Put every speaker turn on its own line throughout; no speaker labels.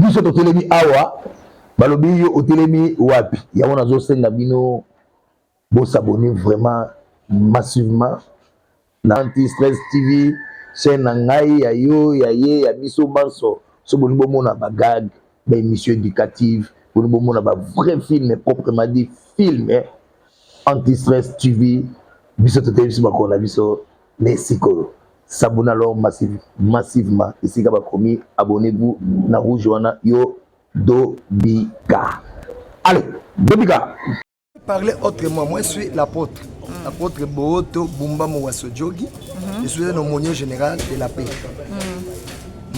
biso totelemi awa balobi yo otelemi wapi yango nazosenga bino s'abonner vraiment massivement na Anti-Stress TV chaîne na ngai ya yo ya ye ya biso banso so boni bomona ba gag ba émission éducative boni bomona ba vrai film proprement dit film Anti-Stress TV biso totelemi biso bakona biso les siko s'abonner alors massivement ici ka ba promis abonnez-vous na rouge wana yo Dobika. Allez, Dobika.
Parler autrement, moi je suis l'apôtre. L'apôtre Boto Bumba Mwasodjogi. Je suis un aumônier général de la paix.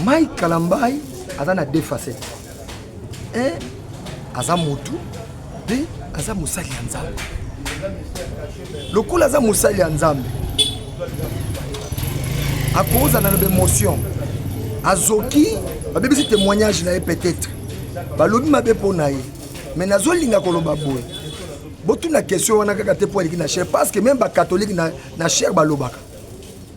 Mike Kalambai a deux facettes. Un, Aza Moutou. Deux, Aza Moussali Anzambe. Le coup, Aza Moussali Anzambe. À cause de l'émotion. Azoki, c'est témoignage peut-être. Balobi mabe ponaye mais nazolinga koloba boy botu na question wana kaka te pour na cher parce que même ba catholique na cher balobaka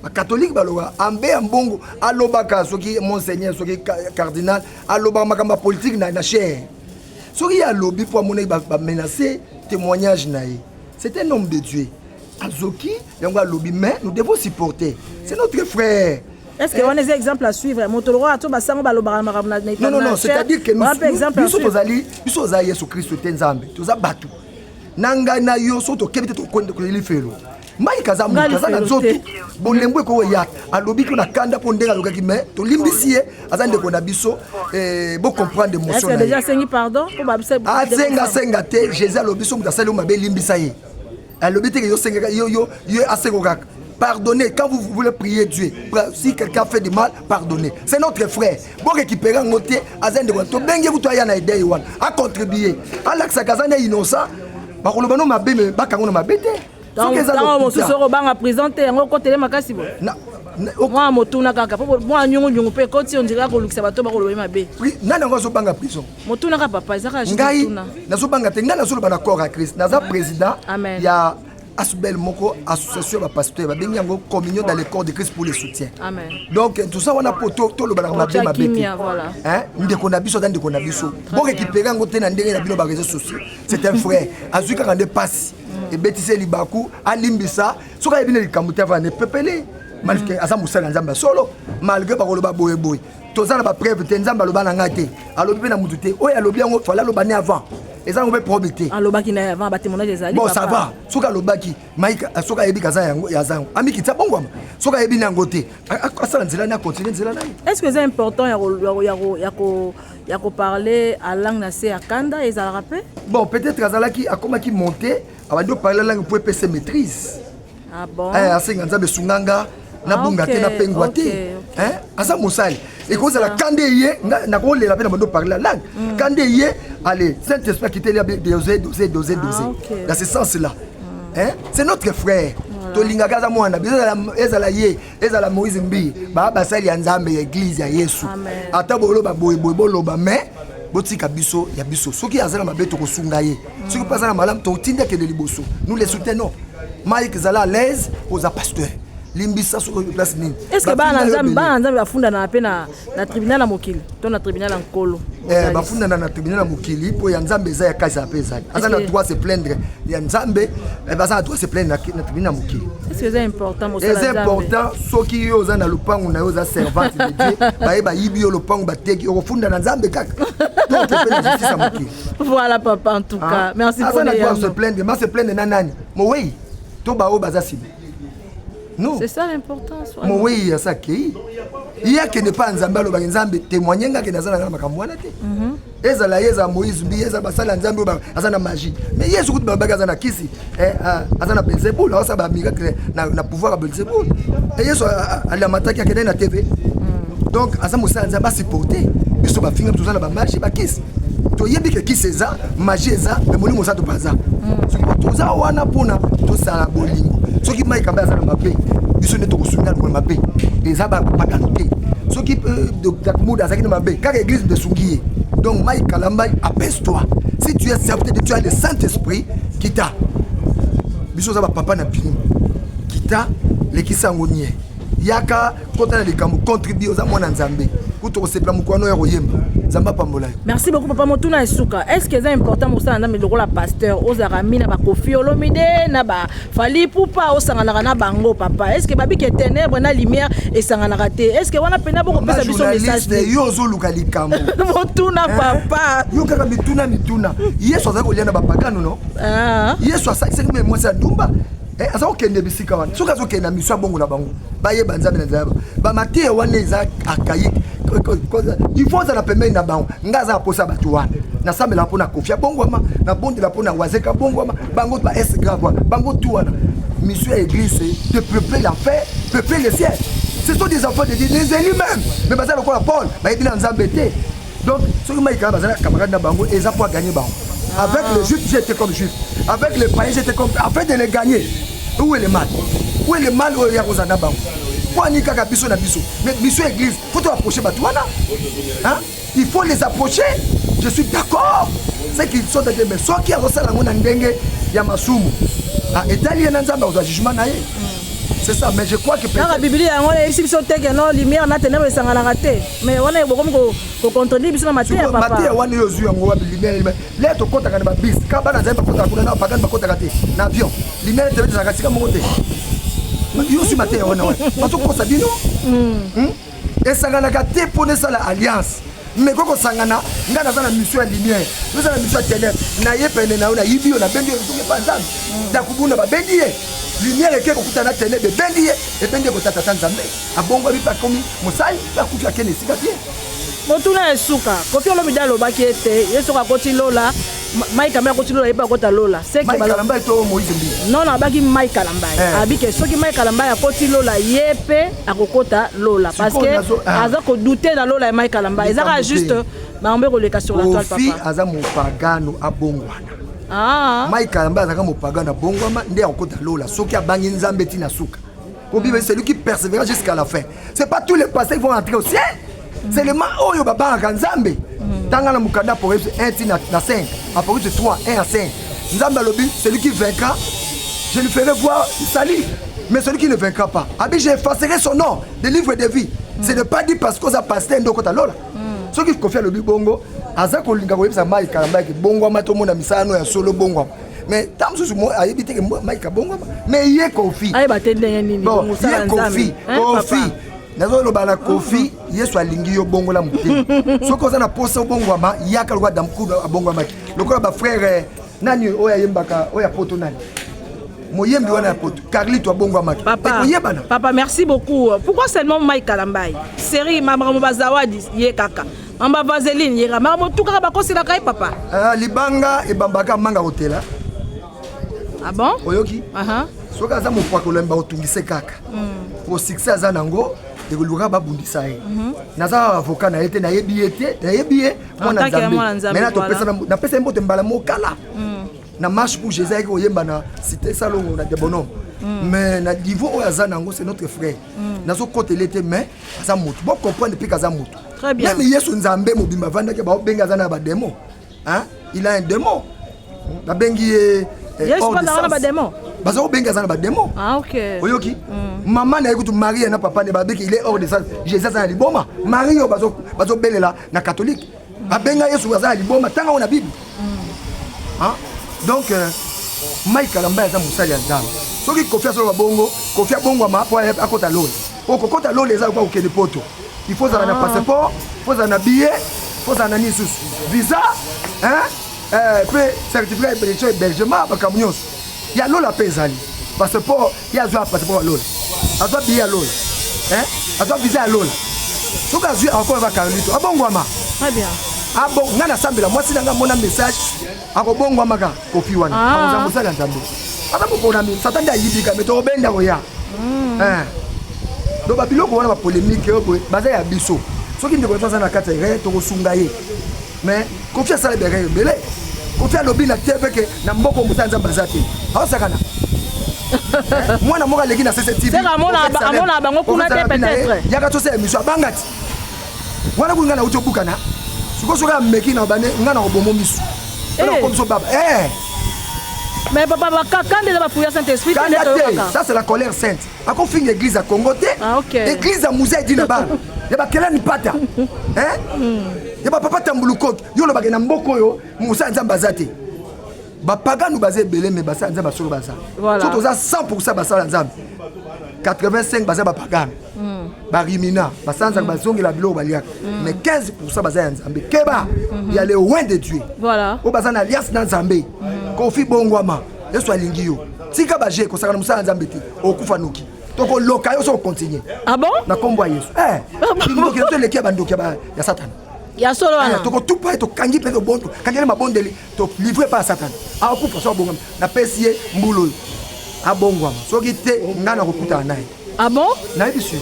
ba catholique baloba ambe ambongo alobaka soki monseigneur soki cardinal alobaka makamba politique na cher soki alobi pour mona ba menacer témoignage nae c'est un homme de Dieu azoki yango alobi mais nous devons supporter c'est notre frère.
Est-ce qu'on a des exemples à suivre? Non,
c'est-à-dire que nous sommes à Jésus-Christ, nous sommes battus. Nanga na yo soto kebite to kwenda kulifelo. Mai kaza nzoto. Bolembwe ko ya alobi ko na kanda pondela lokaki mais to limbisie azande ko na biso bo comprendre émotion.
Est-ce que déjà sengi pardon pour ba bisa?
Ah senga te Jésus alobi so mutasali mabe limbisa ye. Alobi te yo senga yo asengo kaka. Pardonnez, quand vous voulez prier Dieu, si quelqu'un fait du mal, pardonnez. C'est notre frère. Bon récupérer un côté, azende to bengi vous toya na idée one, a contribuer. Alex Kazane innocent, ba kolobano mabe me ba kango na mabe te.
Donc ça on se sera banga présenter ngo côté le makasi bo. Moi motuna kaka po moi nyungu pe koti on dirait ko lukisa bato ba koloba mabe.
Oui, nana ngo so banga prison.
Motuna ka papa ezaka
jituna. Na so banga te ngana so ba na corps à Christ. Na za président.
Amen.
Ya Asubel Moko, association de pasteurs, il y a une communion dans le corps de Christ pour le soutien.
Amen.
Donc tout ça, on a pour tout le balance ma bête. Hein? Nous déconnabiso dans déconnabiso. Bon récupérer un côté dans les réseaux sociaux. C'est un frère. Azuka quand il passe et bêtise libaku, alimbisa, ce qu'il y a bien les camouflages va ne pepele. Malgré Asa Moussa Nzamba solo, malgré par le baboy boy. Tout ça, la preuve, Tenzamba le banangate. Alors, il y a un oui, alors bien, il fallait le banner avant. Et ça, on peut probiter.
Alobaki na avant bâtiment des alliés.
Bon, ça va. Soka lobaki, Mike, soka ebi kaza ya zango. Ami kitsa bongo. Soka ebi nangote. Asa nzela na continuer nzela na.
Est-ce que c'est important ya ko parler à langue na se akanda et ça rappelle?
Bon, peut-être azalaki akoma ki monter, abando parler langue pour se maîtrise.
Ah bon.
Asenga nzambe sunganga na bunga te na pengwa te. Hein? Asa musali. Et cause la kande yé na ko le la peine abando parler la langue. Kande yé allez, Saint-Esprit qui t'a doser. Dans ce sens-là. Hein? C'est notre frère. Tolinga kaza mwana, ezala ye, ezala Moïse Mbi, ba basali ya Nzambe ya église ya Yesu. Ata bolo ba boy boloba mais botika biso ya biso. Soki azala mabeto ko sunga ye. Soki pasana malam to tinda ke de liboso. Nous les soutenons. Mike zala à l'aise aux pasteurs. Limbisa sur place nini.
Est-ce que ba nzambe bafunda na pe na tribunal ya mokili to na tribunal ya nkolo?
Bafunda na tribunal ya mokili po ya nzambe za ya kaisa pesa. Aza na droit se plaindre ya nzambe, baza na droit se plaindre na tribunal ya mokili.
Est-ce que c'est important mo ça?
C'est important soki yo za na lupangu na yo za servante de Dieu, ba yibi yo lupangu bateki yo funda na nzambe kaka. Donc pe na justice ya mokili.
Voilà papa en tout cas. Merci pour les
droit se plaindre, mais se plaindre na nani? Mo oui. To ba o baza sibi. Non.
C'est ça l'importance.
Mon oui, ça qui. Il y a qui n'est pas Nzamba lo Nzambe témoigner nga ke nazana na makambo wana te. Ezala yeza Moïse mbi yeza basala Nzambe ba azana magie. Mais yesu kutu ba azana kisi azana Belzebul, ça ba miracle na pouvoir à Belzebul. Et yesu ala mataki akena na TV. Donc azana musa Nzamba supporter. Biso ba finga tuzana ba magie ba kisi. To yebi ke kisi eza magie eza mais molimo za to baza. So to za wana pona to sala bolingo. Soki mai kamba azana mabe biso ne to kusunga ko mabe ezaba bakanote soki de mood azaki na mabe kaka église de sungiye donc mai kalamba apaise-toi si tu es certain que tu as le Saint-Esprit qui t'a biso za papa na bino qui t'a le kisangonie yaka kota na likambo contribuer aux mwana nzambe pour te recevoir mukano ya royemba zamba pambola.
Merci beaucoup papa Motuna Esuka. Est-ce que c'est important pour ça ndambe lokola pasteur ozarami na ba Koffi Olomide na ba Fally Ipupa osangana na bango papa. Est-ce que babi ke ténèbres na lumière esangana raté? Est-ce que wana pena boko pesa biso message de
yo zoluka likambo.
Motuna papa.
Yo kaka mituna. Yesu azako liana ba pagano no? Yesu asaki me moi ça dumba. Asa okende bisika wana. Soka zokenda miswa bongo na bango. Baye banzambe na zaba. Ba matie wana eza akayi. Il faut ça la permettre na bango. Ngaza posa batu wana. Na sambela pona Koffi bongwama, na bondi la pona wazeka bongwama, bango ba es grave. Bango tout wana. Mission église de peupler l'enfer, peupler le ciel. Ce sont des enfants de Dieu, les élus même. Mais bazala quoi Paul, ba dit dans Zambété. Donc, ceux qui m'ont bazala camarade na bango et ça pour gagner bango. Avec les juifs, j'étais comme juif. Avec les païens, j'étais comme afin de les gagner. Où est le mal? Où est le mal où il y a Rosana bango? Pour ni kaka biso na biso. Mais biso église, faut te approcher batouana. Hein? Il faut les approcher. Je suis d'accord. C'est qu'ils sont des mais ceux qui a reçu la mona ndenge ya masumu. Ah, italien nzamba au jugement naé. C'est ça, mais je crois que
dans la Bible on a ici biso teke non lumière na ténèbres sangana raté. Mais on est beaucoup ko contredire biso na matière papa.
Matière wana yo zu yango wa lumière. Là to kota kana ba bis. Ka bana nzamba kota kuna na pagana ba kota raté. Na avion. Lumière te za kasika monte. Yo su matière wana. Bato ko sabino. Et sangana ka te pone ça la alliance. Mais koko sangana ngana za na mission ya lumière. Nous za na mission ya ténèbres. Na yepene na yibio na bendi yo pa nzambe. Da kubuna ba bendi ye. Lumière et quelque chose à tenir de bendier et bendier que tata Tanzambe a bon va pas comme Mosai la coupe à Kenya c'est bien
Motuna Esuka Koffi Olomide lo baki ete yeso ka koti lola Mike Kalamba koti lola yeba kota lola c'est que
Mike Kalamba to Moïse Mbi
non na baki Mike Kalamba abike soki Mike Kalamba ya koti lola yepe akokota lola parce que aza ko douter na lola ya Mike Kalamba ezaka juste maombe ko leka sur la toile papa
Koffi aza mo pagano abongwana Mike Kalamba azaka mopagana bongwama nde akota lola soki abangi nzambe tina suka. Pour Bible c'est lui qui persévère jusqu'à la fin. C'est pas tous les pasteurs qui vont entrer au ciel. C'est le man oyo baba nzambe. Tanga na mukanda pour 1 tina na 5, Apocalypse 3 1 à 5. Nzambe lobi celui qui vaincra, je lui ferai voir salut. Mais celui qui ne vaincra pas, abi j'effacerai son nom des livres de vie. C'est ne pas dit parce que ça pasteur ndo kota lola. Ce qui confie le bongo aza ko linga ko yebisa Mike Kalamba ki bongo ma to mona misano ya solo bongo mais tam susu mo ayebite ke Mike bongo mais ye Koffi
ay batende nini
bongo sa Koffi nazo lo bala Koffi yesu alingi yo bongo la muté soko za na posa bongo ma yaka lo dam ku bongo ma lokola ba frère nani oya yembaka oya poto nani moyembi wana poto Carlito bongo ma
papa merci beaucoup. Pourquoi seulement Mike Kalamba série Mama Bazawadi ye kaka Mamba Vaseline yera mama tout kaka bakosila kai papa
libanga e bambaka manga hotela.
Ah bon
oyoki soka za mopwa ko lemba otungise kaka pour succès aza nango de luka babundisa ye naza avocat na ete na yebi mwana nzambe mais na to pesa na pesa mbote mbala mokala na marche pour Jésus ko yemba na cité salongo na de bonhomme mais na niveau oyo aza nango c'est notre frère nazo côté l'été mais aza moto bon comprendre depuis kaza moto.
Très bien.
Même Yesu Nzambe mobimba vanda ke ba benga zana ba démon. Hein? Il a un démon. Ba bengi
Yesu pas dans ba démon.
Bazo benga zana ba démon.
Ah OK.
Oyoki. Maman na écoute Marie na papa ne ba beki il est hors de ça. Jésus zana liboma. Marie bazo belela na catholique. Ba benga Yesu zana liboma tanga on a Bible. Hein? Donc Mike Kalamba za musali ya Nzambe. Soki Koffi so ba bongo, Koffi bongo ma po akota lole. Okokota lole eza kwa ukende poto. Il faut avoir un passeport, il faut un billet, il faut un visa, certificat d'hébergement, il y a l'eau paix passeport, il y a un passeport à l'eau, il y a billet à l'eau, il y a visa à l'eau. Ce que j'ai encore avec Carlito, ah bon Guama.
Très bien.
Ah bon, on a la sambe là, moi si on a mon message, ah bon Guama ka Koffi wana, on a mon salaire Nzambe. Ah bon on a mis, ça t'anda yibika, mais tu as bien d'ailleurs. Donc babilo ko wana ba polémique baza ya biso soki ndeko tsanza na kata ire to kosunga ye mais Koffi asala bere belé Koffi alobi na TV ke na mboko mutanza bazate ha sakana mwana moka leki na CCTV
c'est amona bango kuna te peut-être
yaka to se émission bangati wana ku ngana uto bukana siko soka meki na bane ngana obomo misu na ko biso baba
mais papa quand déjà va fouiller Saint-Esprit
ça c'est la colère sainte. Ako fin l'église à Congo té.
Ah OK.
L'église à Moussa dit là-bas. ya bakela ni pata ya papa tambuluko yo lo bakena mboko yo musa nzamba azate bapaganu baza ebele me basa nzamba solo baza so toza 100% basala nzambe 85 baza bapaganu barimina basanza bazongela biloko baliaka mais 15% baza ya nzambe keba ya le loin de Dieu
voilà
o baza na alliance na nzambe kofi bongwama yesu alingi yo tika baje kosaka na musala nzambe te okufa noki toko loka yo so continuer
ah bon
na kombo ya yesu ndoki to lekia bandoki ya satana
ya solo wana
toko tupa to kangi pe to bondo kangi na mabondeli to livrer par satana akufa so bongwama na pesie mbulo abongwama soki te ngana kokuta naye
ah bon
na yesu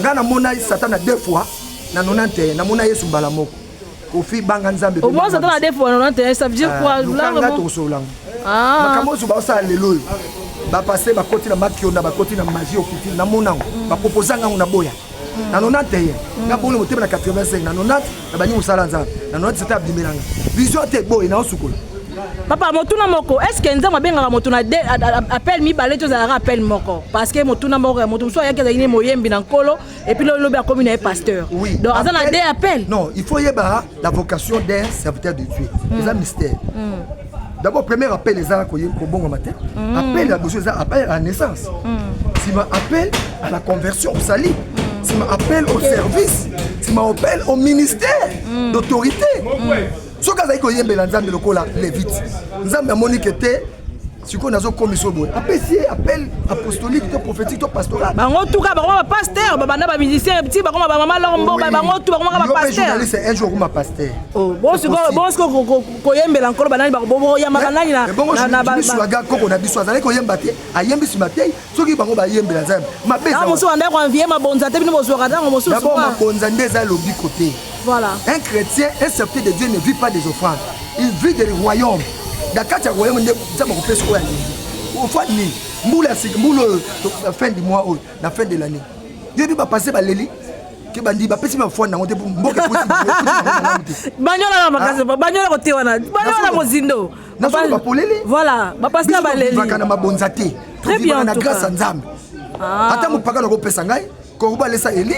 ngana mona satana deux fois na 91 na mona yesu mbala moko kofi banga nzambe
au moins satana deux fois na 91 ça veut dire quoi
là to solango makambo so ba sa lelo ba passer ba koti na makionda ba koti na magie okiti na monango ba proposanga na boya na 91 na bolo motema na 85 na 90 na banyi musala nzambe na 90 c'était abimelanga vision te boy na osukula
papa motuna moko est-ce que nzambe bengaka motuna appel mi balé to za appel moko parce que motuna moko ya motu so ya keza ine moyembi na nkolo et puis le bien comme une pasteur
oui.
Donc azana des appels
non il faut yeba la vocation d'un serviteur de Dieu c'est un mystère d'abord premier appel les ans ko bongo matin appel à besoin appel à la naissance si ma appel à la conversion au salut si ma appel au service si ma appel au ministère d'autorité soki azali koyembela nzambe lokola levite nzambe amoni ke te sikoyo nazokomi so boye apesi appel apostolique to prophétique to pastoral
bango tuka bakoma bapasteur babanda bamusicien ti bakoma bamama lombo bango tu bakoma bapasteur
un jour kuma pasteur
bonsiko koyembela nkolo banani boyambaka nani
nabisoaga koko na biso azali koyemba te ayembisima te soki bango bayembela nzambe
mosusu anda koanvie mabonza te bino bozwaka ntango mosusu
d'abord mabonza nde eza lobiko te.
Voilà.
Un chrétien, un serviteur de Dieu ne vit pas des offrandes. Il vit des royaumes. D'accord, tu as royaume, tu as mon père sur au fond ni moule la fin du mois ou la fin de l'année. Dieu va passer par l'élite. Que bandi ba pesi ma fond na ngote pour mboka possible.
Banyola na makaze, banyola kote wana. Banyola mozindo.
Na ba polele.
Voilà, ba passer ba leli.
Ba kana mabonza te.
Très bien
na grâce à Nzambe. Ata mupaka na ko pesa ngai, ko ba lesa eli.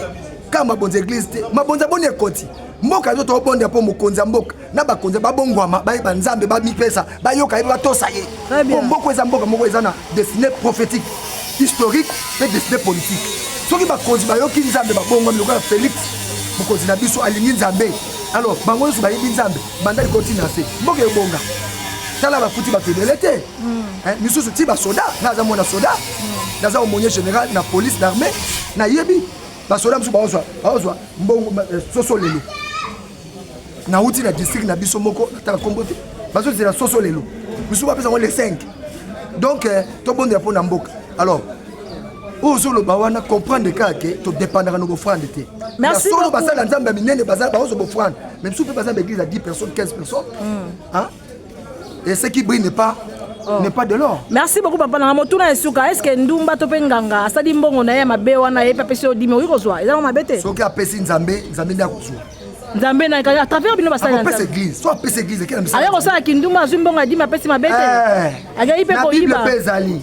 Kama bonza église te mabonza boni ekoti mboka zo to bonde po mokonza mboka na bakonza babongwama ba nzambe ba mipesa ba yoka ba tosa ye mboka eza mboka moko eza na destinée prophétique historique et destinée politique soki bakonzi ba yoki nzambe babongwama lokola Félix mokonzi na biso alingi nzambe alors bango nyonso bayebi nzambe banda ekoti na se mboka ebonga tala bafuti bato ebele te misusu ti basoda naza mwana soda naza omonier général na police d'armée na yebi basoda musu baozwa mbongo soso lelo na uti na district na biso moko nataka kombo te bazozela soso lelo musu bapesa ngo les 5 donc to bonde pour na mboka alors ozolo bawana comprendre que to dépendra nos offrandes te
merci
solo basala nzambe minene bazala baozo offrande même si peut passer l'église à 10 personnes 15 personnes hein et ce qui brille n'est pas de l'or.
Merci beaucoup papa na motuna esuka est-ce que ndumba to penganga asadi mbongo na ye mabe wana ye papesi odime oyikozwa eza mabete
soki apesi nzambe nda kozwa
nzambe na à travers bino basala
nzambe apesi église so apesi église kena misala
ale kosala kindumba azwi mbongo adime apesi mabete aga ipe ko yiba
na bible ezali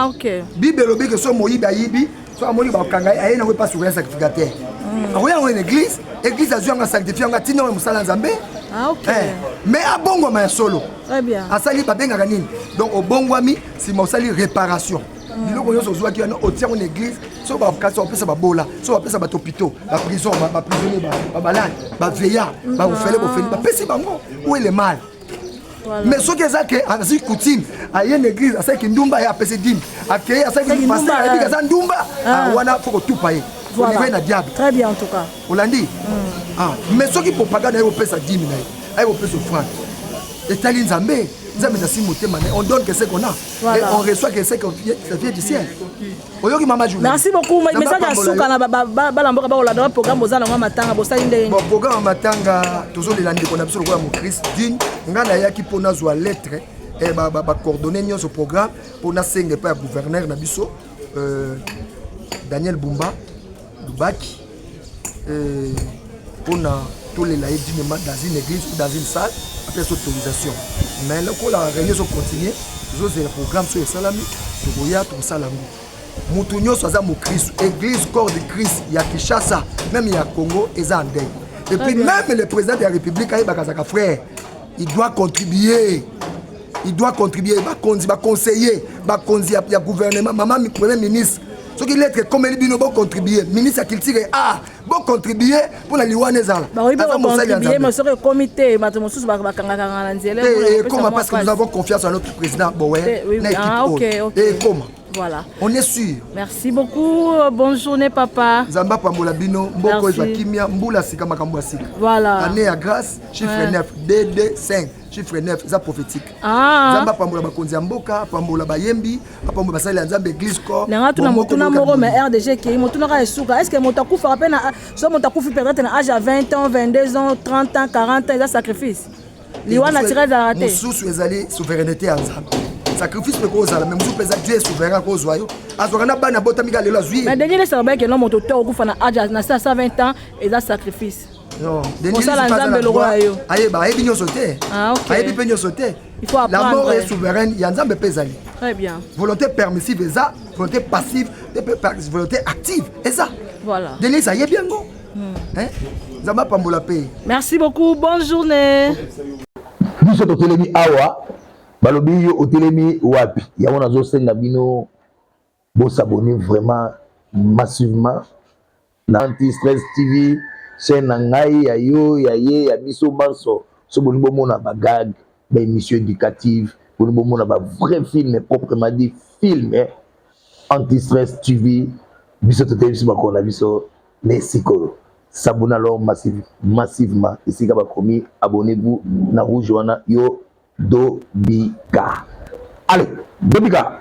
OK
bible lobi que so moyibi ayibi so amoni bakanga aye na pas sur un sacrificateur akoya ngo église azwi nga sanctifier nga tino musala nzambe
OK
mais abongwama ya solo
très bien
asali babengaka nini donc obongwami si mosali réparation biloko nyonso ozwaki wana otia en église so bakasi bapesa babola so bapesa bato hôpitaux baprison baprisonnier babalade baveillard baofele bofeli bapesi bango où est le mal mais soki eza ke azwi coutume aye na église asalaki ndumba ye apesi dime akeye asalaki pasteur ayebi kaza ndumba wana fo kotupa ye olive na diable
très bien en tout cas
olandi mais soki propagande aye kopesa dime na ye aye kopesa offrande etali nzambe nzambe za simotema on donne que ce qu'on a et on reçoit que ce qui vient du ciel oyoki mama journée
merci beaucoup message à suka na balamboka bakolanda programme bozala ngo matanga bosali ndenge
bon programme matanga tozolela ndeko na biso lokola mo Christ digne ngana yaki pona zwa lettre et ba coordonner nyonso programme pona senge pa gouverneur na biso Daniel Bumba Lubaki pona tolela dinement dans une église ou dans une salle après cette autorisation mais là quand la réunion se continue nous avons un programme sur le salami to ya to salango mutu nyonso aza mokristo église corps de Christ ya Kinshasa même ya Congo eza en deuil et puis même le président de la République ayebaka azaka frère il doit contribuer baconseiller bakonzi ya gouvernement maman premier ministre soki lettre comme eli bino contribuer ministre ya culture bon contribuer pour la liwane ezala
comité bato mosusu bakangaka na nzela
comment parce que nous avons confiance en notre président Boé na équipe et comment voilà on est sûr.
Merci beaucoup, bonne journée papa.
Zamba pambola bino mboko ezwa kimia mbula sika makambo sika
voilà
année ya grâce chiffre 9 DD 5 chiffre 9 ça prophétique Zamba pambola bakonzi ya mboka pambola bayembi pambola basali ya Nzambe église corps
lenga tuna motuna moko mais RDG ki motuna ka esuka est-ce que motaku fa peine so motaku fi peut-être na âge à 20 ans 22 ans 30 ans 40 ans ça sacrifice liwana tiré za raté
mususu ezali souveraineté ya Nzambe sacrifice pe kozala même vous pesa Dieu souverain kozwa yo azokana bana botamika lelo azwi
mais dernier ça ba que non moto to okufa na âge na 120 ans et ça sacrifice
non dernier ça Nzambe lo yo ayeba ayebi nyoso te ayebi pe nyoso te
il faut apprendre
la mort est souveraine ya Nzambe pesali
très bien
volonté permissive eza volonté passive volonté active eza
voilà
dernier ça ayebi yango hein Nzambe pambola pe
merci beaucoup bonne journée
biso totelemi awa balobi yo otelemi wapi yango nazosenga bino bosabone vraiment massivement na Anti-Stress TV chaîne na ngai ya yo ya ye ya biso manso so boni bomona bagag ba émission éducative boni bomona ba vrai film proprement dit film Anti-Stress TV biso totelemi biso bakona biso lesiko s'abonner alors massivement ici ba komi abonnez-vous na rouge wana yo Dobika. Allez, Dobika.